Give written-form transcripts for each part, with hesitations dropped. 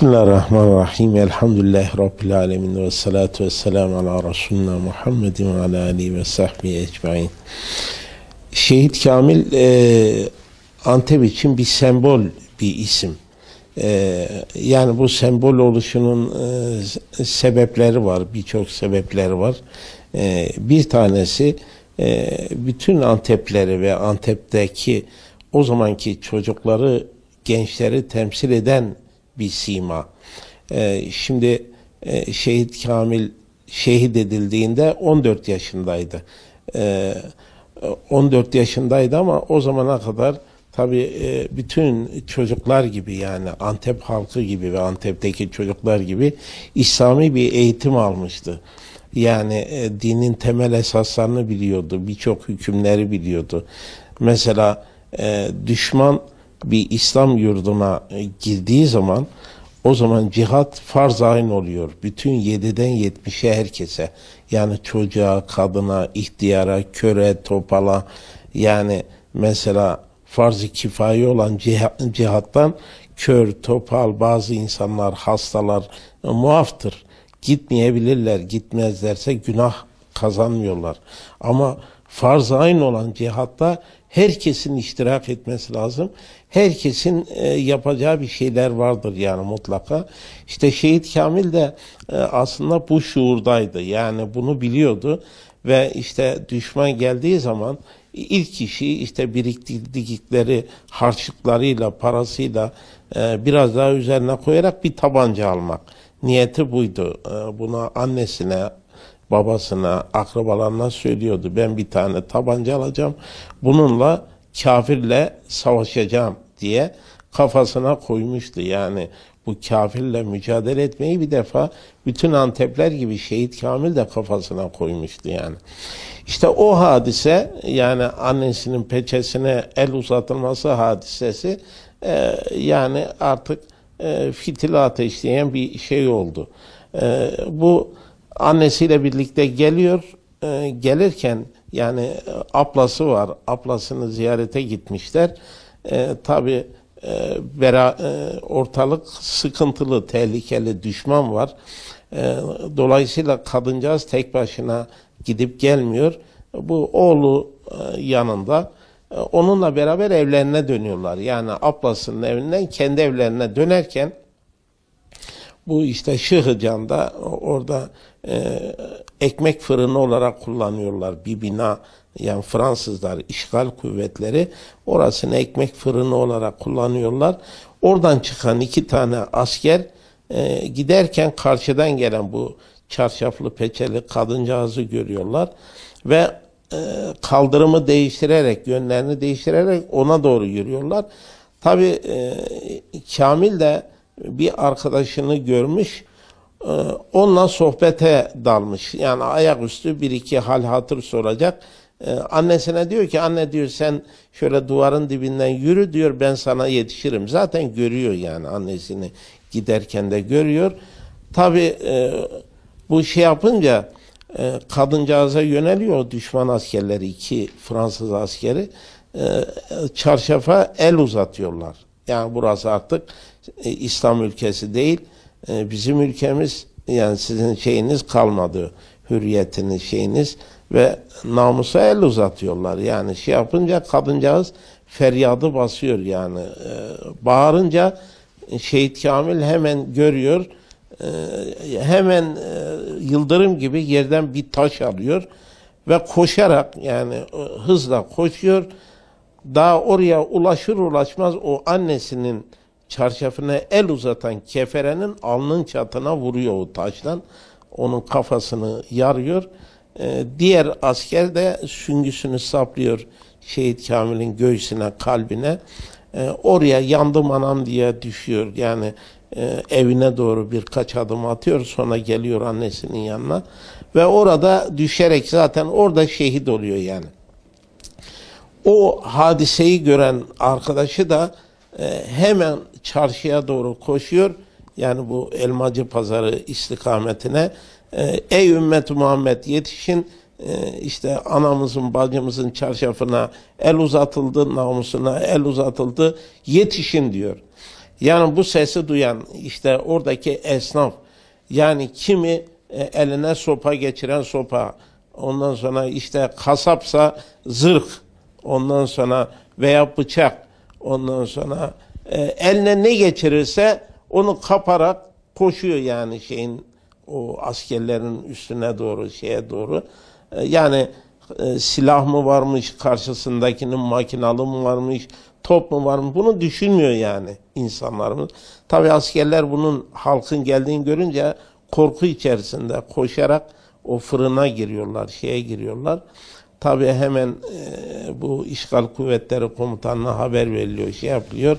Bismillahirrahmanirrahim. Elhamdülillahi Rabbil alemin. Ve salatu ve selamu ala Resulina Muhammedin ve ala alihi ve sahbihi ecmain. Şehit Kamil Antep için bir sembol, bir isim. Yani bu sembol oluşunun sebepleri var, birçok sebepleri var. Bir tanesi bütün Antepleri ve Antep'teki o zamanki çocukları, gençleri temsil eden bir sima. Şimdi Şehit Kamil şehit edildiğinde 14 yaşındaydı. 14 yaşındaydı ama o zamana kadar tabii bütün çocuklar gibi, yani Antep halkı gibi ve Antep'teki çocuklar gibi İslami bir eğitim almıştı. Yani dinin temel esaslarını biliyordu, birçok hükümleri biliyordu. Mesela düşman bir İslam yurduna girdiği zaman, o zaman cihat farz ayn oluyor. Bütün 7'den 70'e herkese, yani çocuğa, kadına, ihtiyara, köre, topala, yani mesela farz-ı kifaye olan cihattan kör, topal, bazı insanlar, hastalar muaftır. Gitmeyebilirler, gitmezlerse günah kazanmıyorlar. Ama farz-ı ayn olan cihatta herkesin iştirak etmesi lazım. Herkesin yapacağı bir şeyler vardır yani mutlaka. İşte Şehit Kamil de aslında bu şuurdaydı. Yani bunu biliyordu ve işte düşman geldiği zaman ilk işi işte biriktirdikleri harçlıklarıyla, parasıyla biraz daha üzerine koyarak bir tabanca almak. Niyeti buydu. Buna annesine, babasına, akrabalarına söylüyordu. Ben bir tane tabanca alacağım. Bununla kafirle savaşacağım diye kafasına koymuştu. Yani bu kafirle mücadele etmeyi bir defa bütün Antepler gibi Şehit Kamil de kafasına koymuştu yani. İşte o hadise, yani annesinin peçesine el uzatılması hadisesi yani artık fitil ateşleyen bir şey oldu. Bu annesiyle birlikte geliyor. Gelirken yani ablası var. Ablasını ziyarete gitmişler. Tabii ortalık sıkıntılı, tehlikeli, düşman var. Dolayısıyla kadıncağız tek başına gidip gelmiyor. Bu oğlu yanında. Onunla beraber evlerine dönüyorlar. Yani ablasının evinden kendi evlerine dönerken bu işte Şıhıcan'da orada ekmek fırını olarak kullanıyorlar bir bina. Yani Fransızlar, işgal kuvvetleri orasını ekmek fırını olarak kullanıyorlar. Oradan çıkan 2 tane asker giderken karşıdan gelen bu çarşaflı peçeli kadıncağızı görüyorlar ve kaldırımı değiştirerek, yönlerini değiştirerek ona doğru yürüyorlar. Tabii Kamil de bir arkadaşını görmüş, onunla sohbete dalmış. Yani ayaküstü bir iki hal hatır soracak. Annesine diyor ki, anne diyor, sen şöyle duvarın dibinden yürü diyor, ben sana yetişirim. Zaten görüyor yani, annesini giderken de görüyor. Tabii bu şey yapınca kadıncağıza yöneliyor düşman askerleri, 2 Fransız askeri. Çarşafa el uzatıyorlar. Yani burası artık İslam ülkesi değil, bizim ülkemiz, yani sizin şeyiniz kalmadı, hürriyetiniz, şeyiniz, ve namusa el uzatıyorlar. Yani şey yapınca kadıncağız feryadı basıyor yani. Bağırınca Şehit Kamil hemen görüyor, hemen yıldırım gibi yerden bir taş alıyor ve koşarak, yani hızla koşuyor. Daha oraya ulaşır ulaşmaz o annesinin çarşafına el uzatan keferenin alnının çatına vuruyor o taştan. Onun kafasını yarıyor. Diğer asker de süngüsünü saplıyor Şehit Kamil'in göğsüne, kalbine. Oraya yandım anam diye düşüyor. Yani evine doğru birkaç adım atıyor. Sonra geliyor annesinin yanına. Ve orada düşerek zaten orada şehit oluyor yani. O hadiseyi gören arkadaşı da hemen çarşıya doğru koşuyor. Yani bu Elmacı Pazarı istikametine. Ey ümmet-i Muhammed, yetişin, işte anamızın, bacımızın çarşafına el uzatıldı, namusuna el uzatıldı, yetişin diyor. Yani bu sesi duyan işte oradaki esnaf, yani kimi eline sopa geçiren sopa, ondan sonra işte kasapsa zırh, ondan sonra veya bıçak, ondan sonra eline ne geçirirse onu kaparak koşuyor yani o askerlerin üstüne doğru, şeye doğru. Yani silah mı varmış, karşısındakinin makinalı mı varmış, top mu varmış, bunu düşünmüyor yani insanlarımız. Tabi askerler bunun, halkın geldiğini görünce korku içerisinde koşarak o fırına giriyorlar, şeye giriyorlar. Tabi hemen bu işgal kuvvetleri komutanına haber veriliyor, şey yapılıyor.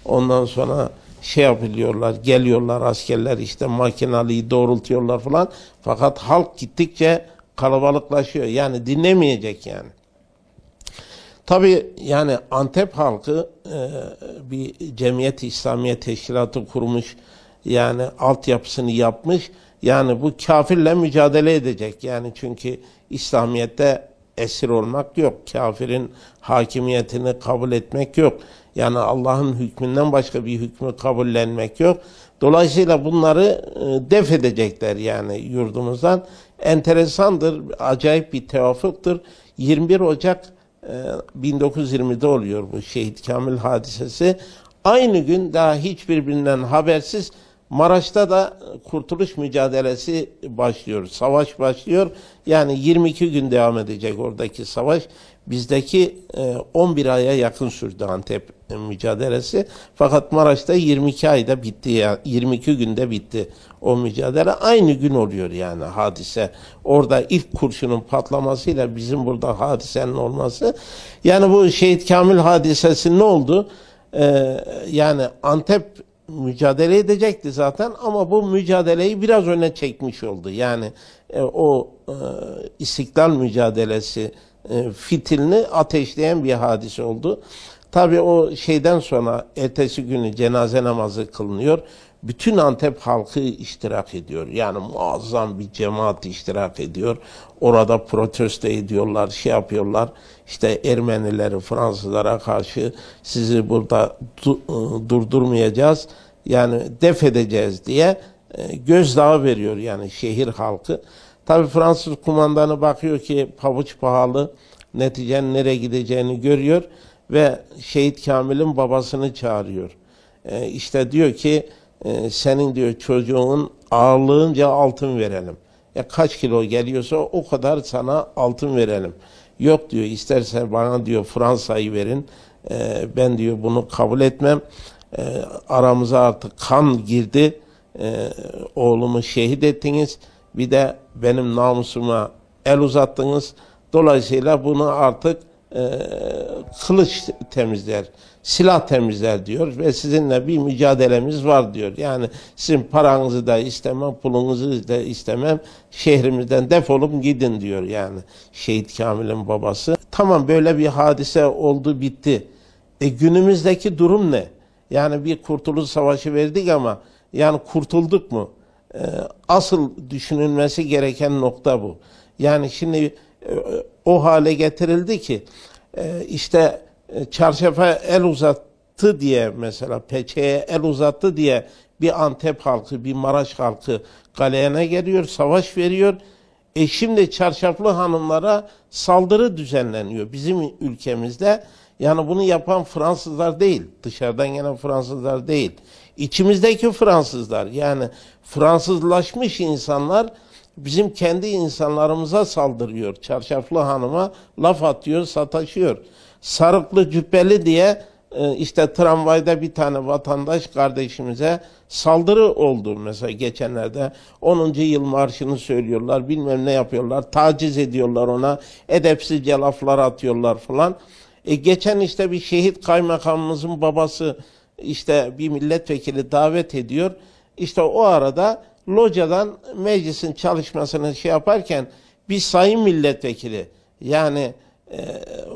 Ondan sonra şey yapıyorlar, geliyorlar askerler, işte makinalıyı doğrultuyorlar falan. Fakat halk gittikçe kalabalıklaşıyor. Yani dinlemeyecek yani. Tabii yani Antep halkı bir Cemiyet-i İslamiye Teşkilatı kurmuş. Yani altyapısını yapmış. Yani bu kafirle mücadele edecek. Yani çünkü İslamiyet'te esir olmak yok. Kafirin hakimiyetini kabul etmek yok. Yani Allah'ın hükmünden başka bir hükmü kabullenmek yok. Dolayısıyla bunları def edecekler yani yurdumuzdan. Enteresandır, acayip bir tevafuktur. 21 Ocak 1920'de oluyor bu Şehit Kamil hadisesi. Aynı gün daha hiçbirbirinden habersiz Maraş'ta da kurtuluş mücadelesi başlıyor. Savaş başlıyor. Yani 22 gün devam edecek oradaki savaş. Bizdeki 11 aya yakın sürdü Antep mücadelesi. Fakat Maraş'ta 22 ayda bitti ya, 22 günde bitti o mücadele. Aynı gün oluyor yani hadise. Orada ilk kurşunun patlamasıyla bizim burada hadisenin olması. Yani bu Şehit Kamil hadisesi ne oldu? Yani Antep mücadele edecekti zaten ama bu mücadeleyi biraz öne çekmiş oldu. Yani o İstiklal mücadelesi fitilini ateşleyen bir hadise oldu. Tabii o şeyden sonra ertesi günü cenaze namazı kılınıyor. Bütün Antep halkı iştirak ediyor. Yani muazzam bir cemaat iştirak ediyor. Orada protesto ediyorlar, şey yapıyorlar. İşte Ermenileri, Fransızlara karşı sizi burada durdurmayacağız. Yani def edeceğiz diye gözdağı veriyor yani şehir halkı. Tabii Fransız kumandanı bakıyor ki pabuç pahalı, neticenin nereye gideceğini görüyor ve Şehit Kamil'in babasını çağırıyor. İşte diyor ki senin diyor çocuğun ağırlığınca altın verelim. Kaç kilo geliyorsa o kadar sana altın verelim. Yok diyor, istersen bana diyor Fransa'yı verin. Ben diyor bunu kabul etmem. Aramıza artık kan girdi. Oğlumu şehit ettiniz. Bir de benim namusuma el uzattınız. Dolayısıyla bunu artık kılıç temizler, silah temizler diyor ve sizinle bir mücadelemiz var diyor. Yani sizin paranızı da istemem, pulunuzu da istemem, şehrimizden defolun gidin diyor yani Şehit Kamil'in babası. Tamam, böyle bir hadise oldu, bitti. Günümüzdeki durum ne? Yani bir kurtuluş savaşı verdik ama yani kurtulduk mu? Asıl düşünülmesi gereken nokta bu. Yani şimdi o hale getirildi ki işte çarşafa el uzattı diye, mesela peçeye el uzattı diye bir Antep halkı, bir Maraş halkı galeyana geliyor, savaş veriyor. Şimdi çarşaflı hanımlara saldırı düzenleniyor bizim ülkemizde. Yani bunu yapan Fransızlar değil, dışarıdan gelen Fransızlar değil. İçimizdeki Fransızlar, yani Fransızlaşmış insanlar bizim kendi insanlarımıza saldırıyor. Çarşaflı hanıma laf atıyor, sataşıyor. Sarıklı cübbeli diye işte tramvayda bir tane vatandaş kardeşimize saldırı oldu mesela geçenlerde. 10. yıl marşını söylüyorlar, bilmem ne yapıyorlar, taciz ediyorlar ona, edepsizce laflar atıyorlar falan. Geçen işte bir şehit kaymakamımızın babası işte bir milletvekili davet ediyor. İşte o arada locadan meclisin çalışmasını şey yaparken bir sayın milletvekili, yani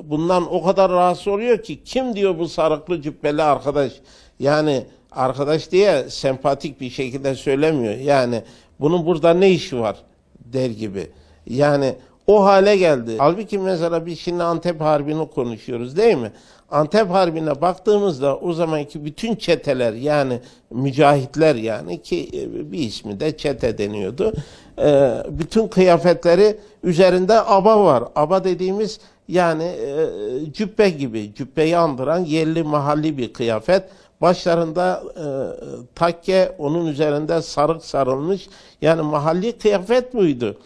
bundan o kadar rahatsız oluyor ki, kim diyor bu sarıklı cübbeli arkadaş, yani arkadaş diye sempatik bir şekilde söylemiyor, yani bunun burada ne işi var der gibi. Yani O hale geldi. Halbuki mesela biz şimdi Antep Harbi'ni konuşuyoruz değil mi? Antep Harbi'ne baktığımızda o zamanki bütün çeteler yani mücahitler yani ki bir ismi de çete deniyordu. Bütün kıyafetleri üzerinde aba var. Aba dediğimiz yani cübbe gibi, cübbeyi andıran yerli mahalli bir kıyafet. Başlarında takke, onun üzerinde sarık sarılmış. Yani mahalli kıyafet buydu.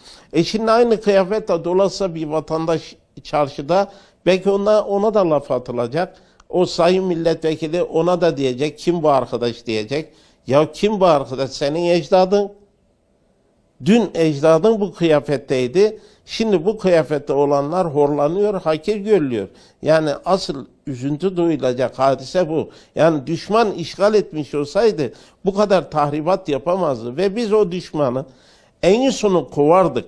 Şimdi aynı kıyafetle dolaşsa bir vatandaş çarşıda belki ona da laf atılacak. O sayın milletvekili ona da diyecek. Kim bu arkadaş diyecek. Ya kim bu arkadaş? Senin ecdadın. Dün ecdadın bu kıyafetteydi. Şimdi bu kıyafette olanlar horlanıyor, hakir görülüyor. Yani asıl üzüntü duyulacak hadise bu. Yani düşman işgal etmiş olsaydı bu kadar tahribat yapamazdı. Ve biz o düşmanı en sonu kovardık.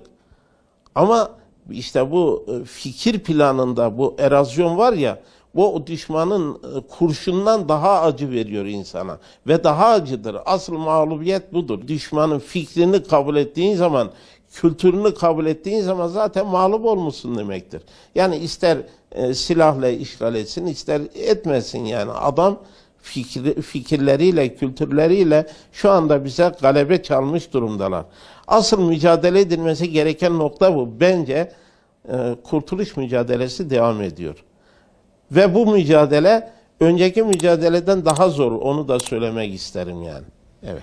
Ama işte bu fikir planında bu erozyon var ya, bu o düşmanın kurşundan daha acı veriyor insana. Ve daha acıdır. Asıl mağlubiyet budur. Düşmanın fikrini kabul ettiğin zaman, kültürünü kabul ettiğin zaman zaten mağlup olmuşsun demektir. Yani ister silahla işgal etsin, ister etmesin yani. Adam fikirleriyle, kültürleriyle şu anda bize galebe çalmış durumdalar. Asıl mücadele edilmesi gereken nokta bu. Bence kurtuluş mücadelesi devam ediyor. Ve bu mücadele önceki mücadeleden daha zor. Onu da söylemek isterim yani. Evet.